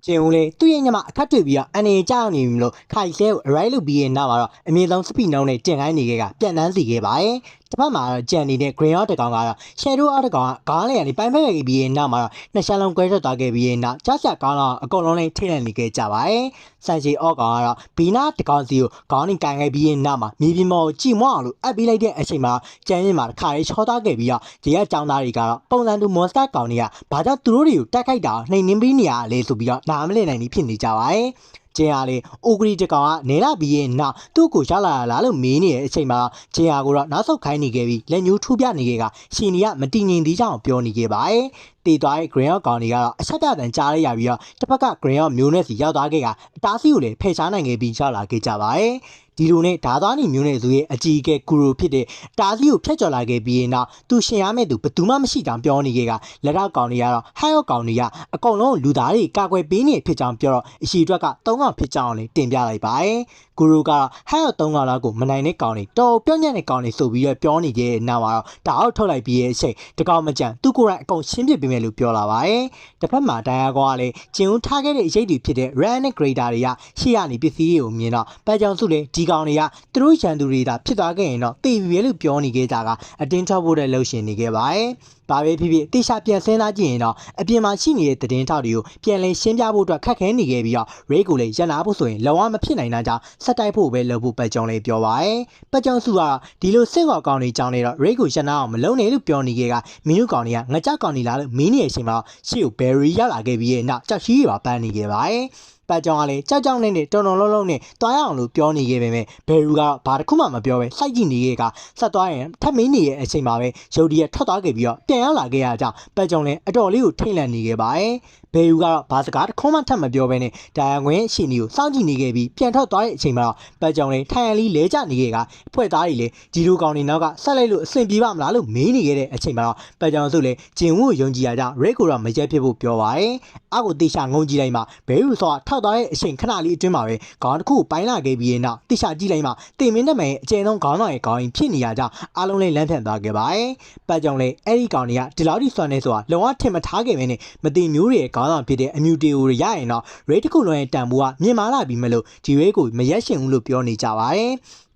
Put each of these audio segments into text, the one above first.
ကျင်းဦးလေးသူ့ရဲ့ညမအခက်တွေ့ပြီးတော့အနေကြောက်နေပြီလို့ခိုင်ဆဲကို arrive လုပ်ပြီးရင်နောက်မှာတော့အမြင့်ဆုံး speed နှုန်းနဲ့တင်ခိုင်းနေခဲ့ကပြန်တန်းစီခဲ့ပါတယ်တစ်ဖက်မှာတော့ကြံနေတဲ့ green out တကောင်ကတော့ shadow out တကောင်ကခေါင်းလေးကနေပိုင်းဖက်ခဲ့ပြီးရင်နောက်မှာတော့နှစ်ရှမ်းလုံးကွဲထွက်သွားခဲ့ပြီးရင်နောက်ကြောက်ရကောင်းတော့အကုန်လုံးလေးထိနေနေခဲ့ကြပါတယ်ဆန်ချီအော့ကောင်ကတော့ဘီနာတကောင်စီကိုခေါင်းနဲ့ကန်ခဲ့ပြီးရင်နောက်မှာမြေပြင်ပေါ်ကြည်မွအောင်လို့အပ်ပြီးလိုက်တဲ့အချိန်မှာကျန်းရင်မှာတစ်ခါလေးချောသားခဲ့ပြီးတော့ဒီကចောင်းသားတွေကတော့ပုံစံတူ monster ကောင်တွေကဘာကြောင့်သူတို့တွေကိုတိုက်ခိုက်တာနှိမ်နှင်းပြီးနေရလေဆိုပြီးတော့နားမလည်နိုင်နေဖြစ်နေကြပါတယ်ကျင်းအားလေးအိုဂရီတကောင်ကနေလာပြီးရင်နောက်သူ့ကိုရလာလားလို့မေးနေတဲ့အချိန်မှာကျင်းအားကိုတော့နောက်ဆုတ်ခိုင်းနေခဲ့ပြီးလက်ညှိုးထူပြနေခဲ့ကရှင်နီကမတည်ငြိမ်သေးကြောင်းပြောနေခဲ့ပါတယ်တည်သွားတဲ့ green out ကောင်တွေကတော့အချက်ပြတန်ကြားလိုက်ရပြီးတော့တစ်ဖက်က green out မျိုးနဲ့စီရောက်သွားခဲ့ကအတားစီကိုလည်းဖယ်ရှားနိုင်ခဲ့ပြီးရောက်လာခဲ့ကြပါတယ်ဒီလိုနဲ့ဓာသွားနေမျိုးနဲ့ဆိုရဲ့အကြီးအကဲဂူရိုဖြစ်တဲ့တားစီကိုဖျက်ကျော်လာခဲ့ပြီးရင်နောက်သူရှင်ရမဲ့သူဘယ်သူမှမရှိကြောင်းပြောနေခဲ့ကလက်တော့ကောင်တွေကတော့ဟိုက်အော့ကောင်တွေကအကုန်လုံးလူသားတွေကာကွယ်ပေးနေဖြစ်ကြောင်းပြောတော့အရှိအတွက်က3ကောင်ဖြစ်ကြောင်းလည်းတင်ပြလိုက်ပါတယ်ဂူရိုကတော့ဟိုက်အော့3ကောင်လောက်ကိုမနိုင်တဲ့ကောင်တွေတော်ပြောညံ့တဲ့ကောင်တွေဆိုပြီးတော့ပြောနေခဲ့တဲ့နောက်မှာတော့ဒါအောက်ထုတ်လိုက်ပြီးရဲ့အချိန်တကောင်မကြံသူ့ကိုယ်တိုင်အကုန်ရှင်းပြပေးမယ်လို့ပြောလာပါတယ်တစ်ဖက်မှာဒိုင်ယာကောကလည်းကျင်းဦးထားခဲ့တဲ့အရေးတွေဖြစ်တဲ့ ran နဲ့ grader တွေကရှေ့ကနေပစ္စည်းတွေကိုမြင်တော့ပတ်ကြောင်စုလည်းဒီကောင်တွေကသူတို့ရန်သူတွေသာဖြစ်သွားခဲ့ရင်တော့တေပြီပဲလို့ပြောနေခဲ့ကြကအတင်းထောက်ဖို့တဲ့လှုပ်ရှင်နေခဲ့ပါတယ်။ဘာပဲဖြစ်ဖြစ်တေချာပြန်စင်းသားကြည့်ရင်တော့အပြင်မှာရှိနေတဲ့သတင်းထောက်တွေကိုပြန်လည်ရှင်းပြဖို့အတွက်ခက်ခဲနေခဲ့ပြီးတော့ Ray ကိုလည်းရန်နာဖို့ဆိုရင်လောကမဖြစ်နိုင်တာကြောင့်ဆက်တိုက်ဖို့ပဲလုပ်ဖို့ပတ်ကြောင်လေးပြောပါရယ်။ပတ်ကြောင်စုကတော့ဒီလိုစင့်ကော်ကောင်တွေကြောင်းနေတော့ Ray ကိုရန်နာအောင်မလုံးနဲ့လို့ပြောနေခဲ့ကမင်းတို့ကောင်တွေကငကြောက်ကောင်တွေလားလို့မင်းနေတဲ့အချိန်မှာရှေ့ကို Berry ရောက်လာခဲ့ပြီးရဲ့နောက်ကြောက်ရှိရပါပန်းနေခဲ့ပါရယ်။ပတ်ကြောင်ကလည်းကြောက်ကြောက်နဲ့တုံတုံလုံးလုံးနဲ့တွားရအောင်လို့ပြောနေခဲ့ပေမဲ့ဘယ်လူကတော့ဘာတစ်ခုမှမပြောပဲစိုက်ကြည့်နေခဲ့ကဆက်သွားရင်ထပ်မင်းနေရဲ့အချိန်မှာပဲရုတ်တရက်ထွက်သွားခဲ့ပြီးတော့ပြန်ရောက်လာခဲ့ရကြောင်းပတ်ကြောင်လည်းအတော်လေးကိုထိတ်လန့်နေခဲ့ပါတယ်ဘယ်လူကတော့ဘာစကားတစ်ခုမှထပ်မပြောဘဲနဲ့ဒါရငွေရှင်ဒီကိုစောင့်ကြည့်နေခဲ့ပြီးပြန်ထွက်သွားတဲ့အချိန်မှာတော့ပတ်ကြောင်လည်းထိုင်ရန်လေးလဲကျနေခဲ့ကဖွဲ့သားတွေလည်းဒီလိုကောင်တွေနောက်ကဆက်လိုက်လို့အဆင်ပြေပါမလားလို့မေးနေခဲ့တဲ့အချိန်မှာတော့ပတ်ကြောင်စုလည်းကျင်ဝကိုယုံကြည်ရကြောင်းရိတ်ကိုတော့မရက်ဖြစ်ဖို့ပြောပါတယ်အောက်ကိုတေချာငုံကြည့်လိုက်မှဘယ်လူဆိုထောက်သွားတဲ့အချိန်ခဏလေးအတွင်းမှာပဲခေါင်းတစ်ခုပိုင်းလာခဲ့ပြီးရင်နောက်တေချာကြည့်လိုက်မှတင်မင်းတမန်ရဲ့အကျဉ်းဆုံးခေါင်းဆောင်ရဲ့ခေါင်းရင်ဖြစ်နေရကြောင်းအားလုံးလည်းလမ်းဖြန့်သွားခဲ့ပါတယ်ပတ်ကြောင်လည်းအဲ့ဒီကောင်တွေကဒီလောက်ထိစွမ်းနေဆိုတာလုံအောင်ထင်မထားခဲ့ပဲနဲ့မသိမျိုးတွေရဲ့ခေါင်းဆောင်ဖြစ်တဲ့အမြူတီကိုရရင်တော့ rate တစ်ခုလုံးရဲ့တန်ဖိုးကမြင့်မားလာပြီမလို့ဒီ rate ကိုမရက်ရှင်ဘူးလို့ပြောနေကြပါတယ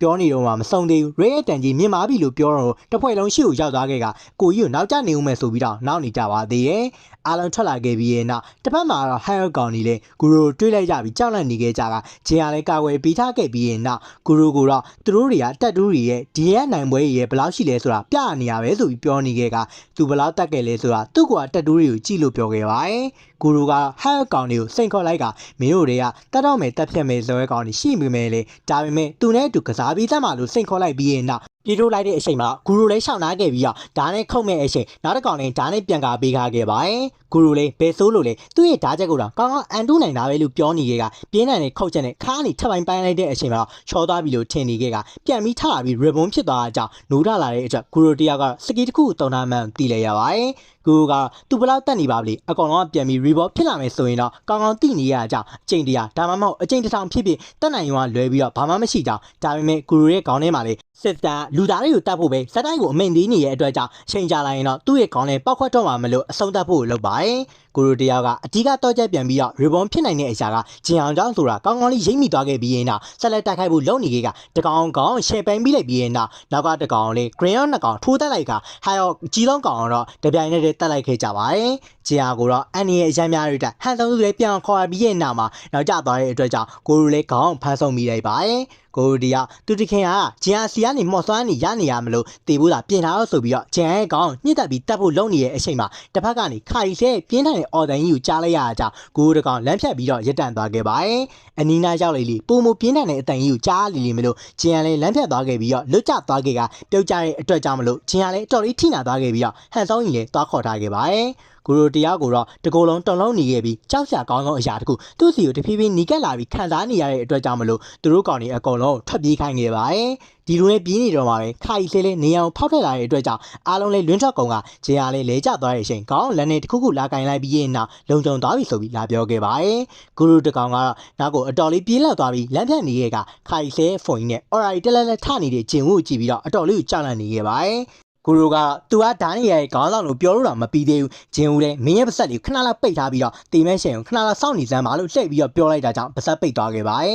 ်ပြောနေတော့မှမဆုံးသေးဘူး rate ရဲ့တန်ကြီးမြင့်မားပြီလို့ပြောတော့တစ်ဖွဲ့လုံးရှေ့ကိုရောက်သွားခဲ့ကကိုကြီးကိုနောက်ကျနေဦးမယ်ဆိုပြီးတော့နောက်နေကြပါသေးတယ်အားလုံးထွက်လာခဲ့ပြီးရဲ့နောက်တစ်ဖက်မှာတော့ higher ကောင်ကြီးလေဂူရိုတွေးလိုက်ကြပြီးကြောက်လန့်နေခဲ့ကြကဂျင်ကလည်းကာဝယ်ပေးထားခဲ့ပြီးရဲ့နောက်ဂူရိုကတော့သူတို့တွေကတက်တူးတွေရဲ့ဒီရဲ့နိုင်ပွဲရဲ့ဘယ်လောက်ရှိလဲဆိုတာပြနေရပဲဆိုပြီးပြောနေခဲ့ကသူဘယ်လောက်တက်ခဲ့လဲဆိုတာသူ့ကတက်တူးတွေကိုကြည့်လို့ပြောခဲ့ပါတယ်ဂူရိုကဟဲ့ကောင်တွေကိုစိန်ခေါ်လိုက်ကမင်းတို့တွေကတတ်တော့မယ်တက်ဖြတ်မယ်ဇွဲကောင်တွေရှိမိမယ်လေဒါပေမဲ့သူနဲ့အတူကစားပြီးသားမှလို့စိန်ခေါ်လိုက်ပြီးရဲ့နောက်ပြေးထိုးလိုက်တဲ့အချိန်မှာဂူရိုလည်းရှောင်နာခဲ့ပြီးတော့ဓာတ်နဲ့ခုတ်မဲ့အချိန်နောက်တစ်ကောင်လည်းဓာတ်နဲ့ပြန်ကာပေးထားခဲ့ပါတယ်ဂူရိုလည်းဘယ်ဆိုးလို့လဲသူ့ရဲ့ဓာတ်ချက်ကိုတော့ကောင်းကောင်းအန်တူးနိုင်တာပဲလို့ပြောနေခဲ့ကပြင်းထန်တဲ့ခုတ်ချက်နဲ့ခါးနေထပ်ပိုင်းလိုက်တဲ့အချိန်မှာချောသွားပြီလို့ထင်နေခဲ့ကပြန်ပြီးထလာပြီး ribbon ဖြစ်သွားတာကြောင့်နိုးထလာတဲ့အတွက်ဂူရိုတယောက်ကစကီတစ်ခုတုံထားမှန်းသိလိုက်ရပါတယ်ဂူရိုကသူဘလောက်တက်နေပါဗလေအကောင်လုံးကပြန်ပြီး rebound ဖြစ်လာမယ်ဆိုရင်တော့ကောင်းကောင်းသိနေရကြအချိန်တရာဒါမှမဟုတ်အချိန်တစ်ထောင်ဖြစ်ဖြစ်တက်နိုင်ရောလွဲပြီးတော့ဘာမှမရှိကြဒါပေမဲ့ဂူရိုရဲ့ခေါင်းထဲမှာလေစစ်သားလူသားတွေကိုတတ်ဖို့ပဲစက်တိုင်းကိုအမိန်သေးနေတဲ့အတွက်ကြောင့်ချိန်ကြလာရင်တော့သူ့ရဲ့ခေါင်းထဲပောက်ခွက်တော့မှာမလို့အဆုံးသတ်ဖို့လုပ်ပါတယ်ဂူရိုတယောက်ကအဓိကတော့ချက်ပြန်ပြီးတော့ rebound ဖြစ်နိုင်တဲ့အရာကဂျင်အောင်ကြောင့်ဆိုတာကောင်းကောင်းလေးရိပ်မိသွားခဲ့ပြီးရင်တော့ဆက်လက်တိုက်ခိုက်ဖို့လုပ်နေခဲ့ကတကောင်ကောင်ရှယ်ပန်ပြီးလိုက်ပြီးရင်တော့နောက်ကတကောင်လေး green နှစ်ကောင်ထိုးတက်လိုက်ကဟာရောကြီးလုံးကောင်တော့တပြိုင်နက်တည်းတက်လိုက်ခဲ့ကြပါတယ်ဂျင်အောင်ကိုတော့အန်နီရဲ့အရမ်းများတွေတက်ဟန်ဆုံးသူလေးပြန်ခေါ်ပြီးရဲ့နောက်မှာနောက်ကျသွားတဲ့အတွက်ကြောင့်ဂူရိုလေးခေါင်းဖမ်းဆုံးမိလိုက်ပါတယ်ကိုဒီကသူတခင်ကဂျန်စီကနေမော့ဆွမ်းနေရနေရမလို့တေဘူးသာပြင်ထားတော့ဆိုပြီးတော့ဂျန်ရဲ့ကောင်ညှစ်တက်ပြီးတက်ဖို့လုပ်နေတဲ့အချိန်မှာတစ်ဖက်ကနေခါရီဆဲပြင်းထန်တဲ့အော်တန်ကြီးကိုကြားလိုက်ရတာကြောင့်ကိုတကောင်လမ်းဖြတ်ပြီးတော့ရက်တန့်သွားခဲ့ပါတယ်အနီးနားရောက်လေလေပုံမပြင်းထန်တဲ့အတန်ကြီးကိုကြားလေလေမလို့ဂျန်လည်းလမ်းဖြတ်သွားခဲ့ပြီးတော့လွတ်ကျသွားခဲ့ကပြုတ်ကျတဲ့အတွက်ကြောင့်မလို့ဂျန်လည်းအတော်လေးထိနာသွားခဲ့ပြီးတော့ဟန်ဆောင်ကြီးလည်းသွားခေါ်ထားခဲ့ပါတယ်ဂူရိုတရားကိုတော့တကိုယ်လုံးတုံလုံးနေခဲ့ပြီးကြောက်စရာကောင်းဆုံးအရာတခုသူ့စီကိုတဖြည်းဖြည်းနီးကပ်လာပြီးခံစားနေရတဲ့အတွက်ကြောင့်မလို့သူတို့ကောင်တွေအကုန်လုံးထွက်ပြေးခိုင်းခဲ့ပါတယ်ဒီလိုနဲ့ပြေးနေတော့မှပဲခါရီဆဲလေးနေအောင်ဖောက်ထွက်လာတဲ့အတွက်ကြောင့်အားလုံးလေးလွင်းထွက်ကုန်ကဂျင်အားလေးလဲကျသွားတဲ့အချိန်ကောင်းလက်နဲ့တစ်ခုခုလာကင်လိုက်ပြီးရင်နောက်လုံခြုံသွားပြီဆိုပြီးလာပြောခဲ့ပါတယ်ဂူရိုတကောင်ကတော့နောက်ကိုအတော်လေးပြေးလောက်သွားပြီးလမ်းဖြတ်နေခဲ့ကခါရီဆဲဖုန်ကြီးနဲ့အော်ရာရီတက်လက်လက်ထနေတဲ့ဂျင်ဝကိုကြည့်ပြီးတော့အတော်လေးကိုကြောက်လန့်နေခဲ့ပါတယ် ကိုရိုကသူကဓာတ်နေရဲ့ခေါင်းဆောင်လို့ပြောလို့တော့မပြီးသေးဘူးဂျင်းဦးလည်းမင်းရဲ့ပါဆက်လေးခဏလောက်ပိတ်ထားပြီးတော့တီမဲရှင်ကိုခဏလောက်စောင့်နေစမ်းပါလို့လှည့်ပြီးတော့ပြောလိုက်တာကြောင့်ပါဆက်ပိတ်သွားခဲ့ပါတယ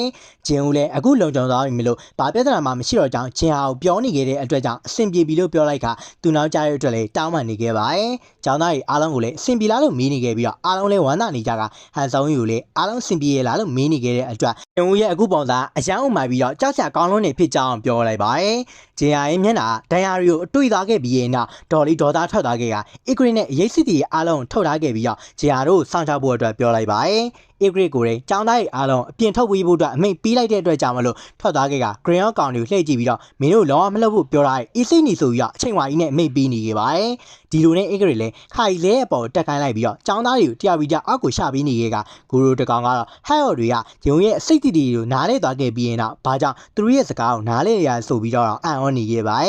်ဂျင်းဦးလည်းအခုလုံခြုံသွားပြီမလို့ဘာပြဿနာမှမရှိတော့ကြောင်းဂျင်းဟာကိုပြောနေခဲ့တဲ့အတွက်ကြောင့်အဆင်ပြေပြီလို့ပြောလိုက်ခါသူနောက်ကျတဲ့အတွက်လည်းတောင်းပန်နေခဲ့ပါတယ်ကျောင်းသားတွေအားလုံးကိုလည်းအဆင်ပြေလားလို့မေးနေခဲ့ပြီးတော့အားလုံးလည်းဝမ်းသာနေကြကဟန်ဆောင်ယူလည်းအားလုံးအဆင်ပြေရလားလို့မေးနေခဲ့တဲ့အတွက်ဂျင်းဦးရဲ့အခုပုံစံအရန်ဥမှပြီးတော့ကြောက်စရာကောင်းလွန်းနေဖြစ်ကြောင်းပြောလိုက်ပါတယ်ဂျင်းဟာရဲ့မျက်နှာဒဏ်ရာတွေကိုအတွေ့သွားခဲ့ပြီးရင်တော့ဒေါ်လီဒေါ်သားထွက်သွားခဲ့ကအီဂရစ်နဲ့ရိတ်စစ်တီအားလုံးထုတ်ထားခဲ့ပြီးတော့ဂျီယာတို့စောင့်ရှောက်ဖို့အတွက်ပြောလိုက်ပါတယ်အီဂရစ်ကိုလည်းចောင်းသားရဲ့အားလုံးအပြင်ထုတ်ပေးဖို့အတွက်အမိန့်ပေးလိုက်တဲ့အတွက်ကြောင့်မလို့ထွက်သွားခဲ့ကဂရင်းအော့ကောင်တွေကိုလှည့်ကြည့်ပြီးတော့မင်းတို့လုံးဝမလုပ်ဖို့ပြောထားတဲ့အီစိနီဆိုပြီးတော့အချိန်ဝါကြီးနဲ့အမိန့်ပေးနေခဲ့ပါတယ်ဒီလိုနဲ့အီဂရစ်လည်းခိုင်လဲအပေါ်တက်ခိုင်းလိုက်ပြီးတော့ចောင်းသားတွေကိုတရားပြီးကြအောက်ကိုရှာပေးနေခဲ့ကဂူရိုတကောင်ကတော့ဟဲ့အော်တွေကဂျုံရဲ့အစိတ်တီတီကိုနားလဲသွားခဲ့ပြီးရင်တော့ဘာကြောင့်သူတို့ရဲ့စကားကိုနားလဲရဆိုပြီးတော့အံ့ဩနေခဲ့ပါတယ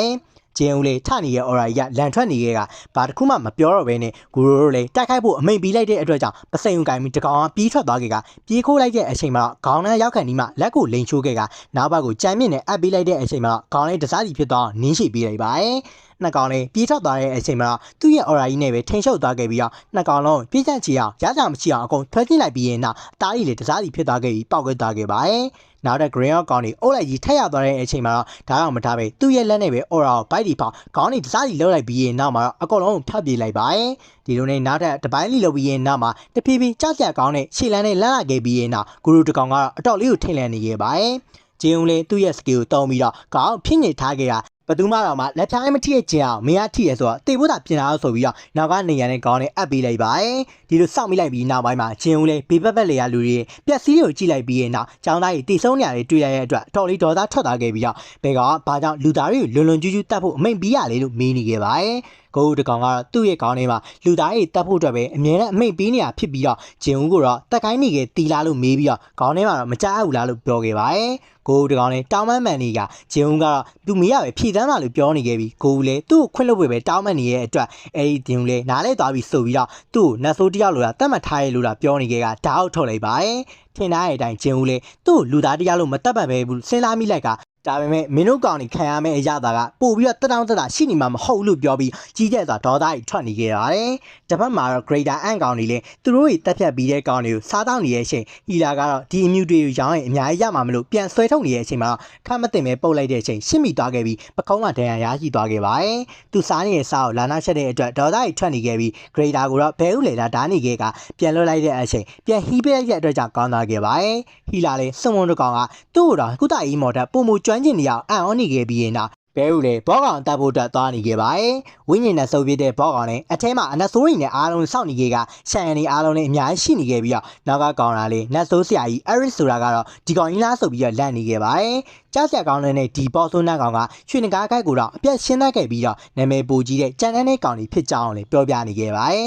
်ဂျင်းဦးလေးထနေရဲ့ aura ကြီးကလန်ထွက်နေခဲ့ကဘာတစ်ခုမှမပြောတော့ဘဲနဲ့ဂူရိုတို့လည်းတိုက်ခိုက်ဖို့အမိန်ပေးလိုက်တဲ့အတွက်ကြောင့်ပစိန်ုံကိုင်ပြီးတကောင်ကပြေးထွက်သွားခဲ့ကပြေးခိုးလိုက်တဲ့အချိန်မှာခေါင်းနဲ့ရောက်ခံဒီမှလက်ကိုလိန်ချိုးခဲ့ကနောက်ဘက်ကိုကြမ်းမြင့်နဲ့အပ်ပေးလိုက်တဲ့အချိန်မှာခေါင်းလေးတစားစီဖြစ်သွားနင်းရှိပေးလိုက်ပါတယ်နှစ်ကောင်လေးပြေးထွက်သွားတဲ့အချိန်မှာသူ့ရဲ့ aura ကြီးနဲ့ပဲထိန်ရှုပ်သွားခဲ့ပြီးတော့နှစ်ကောင်လုံးပြေးချချီအောင်ရကြမရှိအောင်အကုန်ထွက်ကြည့်လိုက်ပြီးရင်နောက်အသားကြီးလေးတစားစီဖြစ်သွားခဲ့ပြီးပေါက်ကွဲသွားခဲ့ပါတယ်နောက်တဲ့ green ကောင်တွေအုပ်လိုက်ကြီးထက်ရသွားတဲ့အချိန်မှာတော့ဒါတော့မထားပဲသူ့ရဲ့လက်နဲ့ပဲ aura ကိုဘိုက်ဒီပေါက်ခေါင်းတွေတစားစီလှုပ်လိုက်ပြီးရင်နောက်မှာတော့အကုန်လုံးဖြတ်ပြေးလိုက်ပါတယ်ဒီလိုနဲ့နောက်ထပ်တပိုင်းလီလုပ်ပြီးရင်နောက်မှာတဖြည်းဖြည်းကြောက်ကြကောင်းတဲ့ခြေလမ်းနဲ့လန့်လာခဲ့ပြီးရင်နောက်ဂူရူတကောင်ကတော့အတော်လေးကိုထိန်လန့်နေခဲ့ပါတယ်ဂျင်းဦးလေးသူ့ရဲ့ skill ကိုတုံးပြီးတော့ခေါင်းဖြစ်နေထားခဲ့တာဘသူမှတော့မှလက်ဖြားမထိရဲ့ကျင်အောင်မင်းကထိရဲဆိုတော့တေဖို့တာပြင်လာလို့ဆိုပြီးတော့နောက်ကနေရတဲ့ခေါင်းနဲ့အပ်ပေးလိုက်ပါတယ်ဒီလိုစောင့်မိလိုက်ပြီးနောက်ပိုင်းမှာဂျင်းဦးလေးဘေးပတ်ပတ်လေရလူတွေပြက်စီးကိုကြည့်လိုက်ပြီးရင်နောက်ចောင်းသားကြီးတိဆုံးနေရတယ်တွေ့ရတဲ့အတွက်တော်လေးဒေါ်သားထွက်သွားခဲ့ပြီးတော့ဘယ်ကဘာကြောင့်လူသားတွေကိုလွန်လွန်ကျူးကျူးတတ်ဖို့အမိန်ပေးရလေလို့မေးနေခဲ့ပါတယ်ကိုတကောင်ကတော့သူ့ရဲ့ခေါင်းထဲမှာလူသားတွေတတ်ဖို့အတွက်ပဲအမြဲတမ်းအမိတ်ပေးနေတာဖြစ်ပြီးတော့ဂျင်ဦးကတော့တက်ကိုင်းနေခဲ့တီလာလို့မေးပြီးတော့ခေါင်းထဲမှာတော့မကြားဘူးလားလို့ပြောခဲ့ပါတယ်ကိုတကောင်လည်းတောင်းမမှန်နေကဂျင်ဦးကတော့သူမေးရပဲဖြည့်သမ်းမှလို့ပြောနေခဲ့ပြီးကိုလည်းသူ့ကိုခွင့်လွှတ်ပေးပဲတောင်းမနေရဲ့အတွက်အဲဒီဂျင်ဦးလည်းနားလဲသွားပြီးဆိုပြီးတော့သူ့ကိုနတ်ဆိုးတယောက်လိုတာတတ်မှတ်ထားရလို့တာပြောနေခဲ့ကဓာတ်အောက်ထုတ်လိုက်ပါတယ်ထင်ထားတဲ့အတိုင်းဂျင်ဦးလည်းသူ့လူသားတယောက်လို့မတတ်ပတ်ပဲဘူးစဉ်းစားမိလိုက်ကဒါပေမဲ့မင်းတို့ကောင်တွေခံရမယ့်အရာတာကပို့ပြီးတော့တက်တောင်းတက်တာရှိနေမှာမဟုတ်လို့ပြောပြီးကြီးကျယ်စွာဒေါသကြီးထွက်နေကြရတယ်။တစ်ဖက်မှာတော့ Greater Ant ကောင်တွေလည်းသူတို့တွေတက်ဖြတ်ပြီးတဲ့ကောင်တွေကိုစားတောင်းနေတဲ့အချိန်ဟီလာကတော့ဒီအမြူတွေကိုရောင်းရင်အများကြီးရမှာမလို့ပြန်ဆွဲထုတ်နေတဲ့အချိန်မှာခမတင်ပဲပုတ်လိုက်တဲ့အချိန်ရှင်းမိသွားခဲ့ပြီးပကုံးကဒဏ်ရာရရှိသွားခဲ့ပါတယ်။သူစားနေတဲ့စားကိုလာနာချက်တဲ့အတွက်ဒေါသကြီးထွက်နေခဲ့ပြီး Greater ကိုတော့ဘဲဥလေလာဓာတ်နေခဲ့ကပြန်လွတ်လိုက်တဲ့အချိန်ပြန်ဟီးပေးလိုက်တဲ့အတွက်ကြောင့်ကောင်းသွားခဲ့ပါတယ်။ဟီလာလည်းစွန်ဝွန်တကောင်ကသူ့ကိုတော့ကုသရေးမော်ဒယ်ပုံမူကျွမ်းကျင်နေအောင်အံ့ဩနေခဲ့ပြီးရင်တော့ဘဲဦးလေဘောကောင်တက်ဖို့အတွက်သွားနေခဲ့ပါတယ်ဝိညာဉ်နဲ့စုပ်ပြတဲ့ဘောကောင်နဲ့အထဲမှာအနတ်ဆိုးတွေနဲ့အားလုံးစောင့်နေခဲ့ကရှန်ရန်တွေအားလုံးနဲ့အများကြီးရှိနေခဲ့ပြီးတော့နောက်ကကောင်လာလေးနတ်ဆိုးဆရာကြီးအရစ်ဆိုတာကတော့ဒီကောင်ကြီးလားဆိုပြီးတော့လန့်နေခဲ့ပါတယ်ကြောက်စရာကောင်းတဲ့ဒီပေါ်ဆိုးနှက်ကောင်ကရွှေနဂါးကိုက်ကိုတော့အပြတ်ရှင်းတတ်ခဲ့ပြီးတော့နာမည်ပိုကြီးတဲ့ကြံတန်းတဲ့ကောင်တွေဖြစ်ကြောင်းလည်းပြောပြနေခဲ့ပါတယ်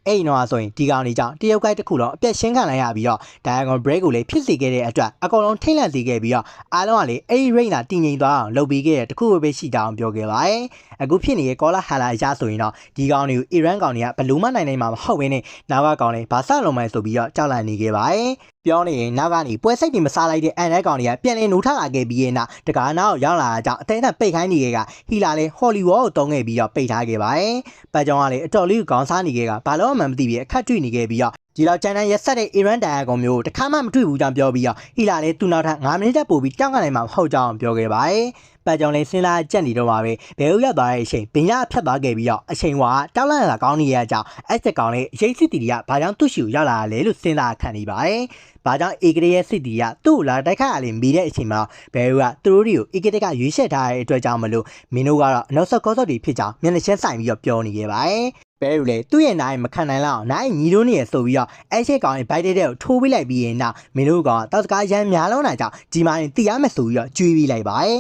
အဲ့တော့ဆိုရင်ဒီကောင်လေးကြောင့်တရုတ်ကိုက်တစ်ခုလုံးအပြတ်ရှင်းခံလိုက်ရပြီးတော့ Diagon Break ကိုလည်းဖြစ်စေခဲ့တဲ့အတွက်အကောင်လုံးထိမ့်လန့်စေခဲ့ပြီးတော့အားလုံးကလည်းအဲ့ဒီ rate နာတည်ငြိမ်သွားအောင်လုပ်ပေးခဲ့တဲ့တစ်ခုပဲရှိတောင်းပြောခဲ့ပါတယ်အခုဖြစ်နေတဲ့ Kola Hala အရာဆိုရင်တော့ဒီကောင်တွေကို Iran ကောင်တွေကဘလို့မှနိုင်မှာမဟုတ်ဘဲနဲ့နောက်ကကောင်လေးဘာစလုံးမိုင်းဆိုပြီးတော့ကြောက်လန့်နေခဲ့ပါတယ်ပြောနေရင်နောက်ကနေပွဲစိတ်တွေမစားလိုက်တဲ့အန်တဲ့ကောင်တွေကပြန်လည်နှုတ်ထလာခဲ့ပြီးရင်နောက်တကားနောက်ရောက်လာတာကြောင့်အသေးသက်ပိတ်ခိုင်းနေခဲ့ကဟီလာလေးဟော်လီဝေါကိုတုံးခဲ့ပြီးတော့ပိတ်ထားခဲ့ပါတယ်။ပတ်ကြောင်ကလည်းအတော်လေးကိုခေါင်းစားနေခဲ့ကဘာလို့မှမသိပြီးအခက်တွေ့နေခဲ့ပြီးတော့ဒီလောက်ကျန်တဲ့ရက်ဆက်တဲ့ Iran Diagon မျိုးတခါမှမတွေ့ဘူးကြောင့်ပြောပြီးတော့ဟီလာလေးသူ့နောက်ထပ်9မိနစ်တက်ပို့ပြီးတောင်းကနေမှမဟုတ်ကြောင်းပြောခဲ့ပါတယ်။ပတ်ကြောင်လေးစဉ်းစားကြက်နေတော့ပါပဲဘယ်လိုရောက်သွားတဲ့အချိန်ဘင်းရဖြတ်သွားခဲ့ပြီးတော့အချိန်ဝါတောက်လန့်လာကောင်းနေရကြောင်းအဲ့ချက်ကောင်လေးရိတ်စစ်တီတွေကဘာကြောင့်သူ့ရှိကိုရောက်လာလဲလို့စဉ်းစားခံနေပါတယ်။ဘာကြောင့်အေဂရီရဲ့စစ်တီကသူ့ကိုလာတိုက်ခတ်ရလေမိတဲ့အချိန်မှာဘယ်လိုကသူတို့တွေကိုအေဂရီကရွေးချယ်ထားတဲ့အတွက်ကြောင့်မလို့မင်းတို့ကတော့အနောက်ဆက်ကောဆော့တွေဖြစ်ကြောင်းမျက်နှာချင်းဆိုင်ပြီးတော့ပြောနေခဲ့ပါတယ်။ဘဲလူလေသူ့ရဲ့နိုင်မခံနိုင်လောက်နိုင်ညီတို့နေရဆိုပြီးတော့အဲ့ချက်ကောင်ရဲ့ဘိုက်တဲ့ကိုထိုးပေးလိုက်ပြီးရင်နောက်မင်းတို့ကတောက်စကားရမ်းများလုံးတာကြောင့်ဒီမှာရင်တီးရမယ်ဆိုပြီးတော့ကျွေးပေးလိုက်ပါတယ်